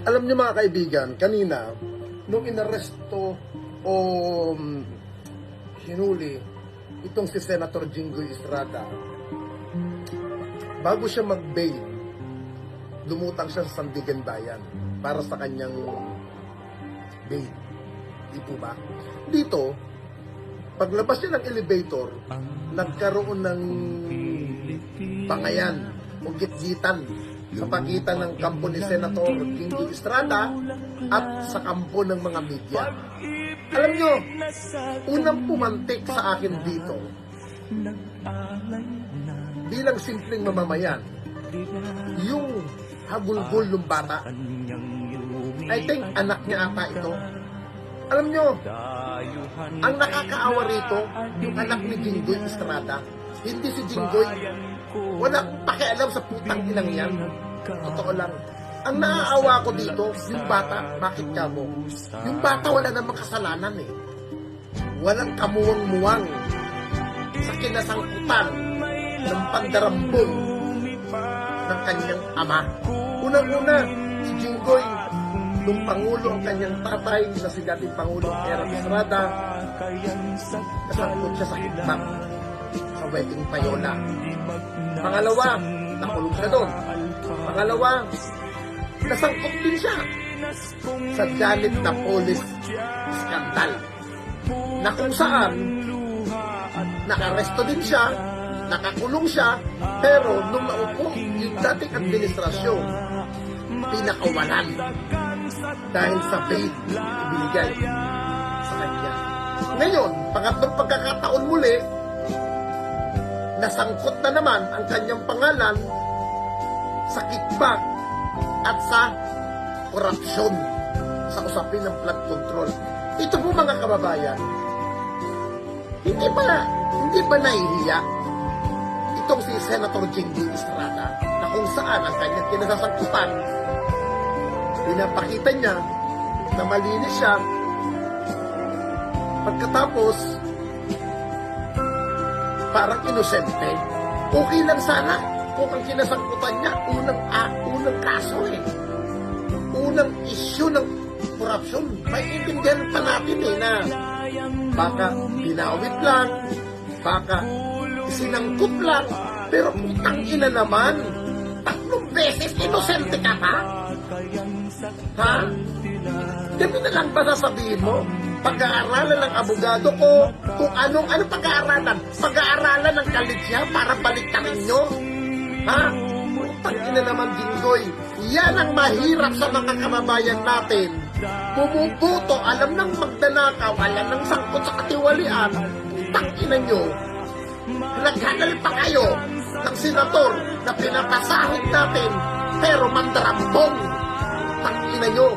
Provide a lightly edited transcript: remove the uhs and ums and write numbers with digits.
Alam niyo mga kaibigan, kanina, nung inaresto o hinuli itong si Senator Jinggoy Estrada, bago siya mag-bail, lumutang siya sa Sandigan Bayan para sa kanyang bail. Di po ba? Dito, paglabas niya ng elevator, nagkaroon ng bangayan o gitgitan sa pagitan ng kampo ni Senator Jinggoy Estrada at sa kampo ng mga media. Alam nyo, unang pumantik sa akin dito, bilang simpleng mamamayan, yung hagulgol ng bata. I think anak niya ata ito. Alam nyo, ang nakakaawa rito, yung anak ni Jinggoy Estrada. Hindi si Jinggoy. Wala pakialam sa putang inang yan. Totoo lang. Ang naaawa ko dito, yung bata, bakit ka mo? Yung bata wala namang kasalanan eh. Walang kamuwang-muwang sa kinasangkutan ng pandarambong ng kanyang ama. Unang-una, si Jinggoy, nung Pangulo ang kanyang tatay na si dating Pangulo Erap Estrada, nasangkot siya sa hikmak sa wedding payola. Pangalawa, nakulong siya doon. Pangalawa, nasangkot din siya sa Janet na police skandal na kung saan nakaresto din siya, nakakulong siya, pero nung naupo yung dating administrasyon, pinakawalan dahil sa bail ibinigay sa kanya. Ngayon, pangatlong pagkakataon muli, nasangkot na naman ang kanyang pangalan sa kickback at sa korupsyon sa usapin ng flood control. Ito po mga kababayan, hindi ba nahihiya itong si Senator Jinggoy Estrada na kung saan ang kanyang kinasasangkutan, pinapakita niya na malinis siya, pagkatapos parang inosente. Okay lang sana kung ang kinasangkutan niya unang kaso eh. Unang issue ng korupsyon. May intindihan pa natin eh na baka binawit lang, baka sinangkot lang, pero putang ina naman, 3 beses inosente ka pa? Ha? Gabi na lang ba sasabihin mo? Pag-aaralan ng abogado ko kung anong pag-aaralan? Pag-aaralan ng kalitya para baliktarin nyo? Ha? Putang ina naman, Jinggoy. Yan ang mahirap sa mga kababayan natin. Bumubuto, alam ng magdanakaw, alam ng sangkot sa katiwalian. Putang ina nyo. Naghanal pa kayo ng senador na pinapasahod natin pero mandarambong. Putang ina nyo.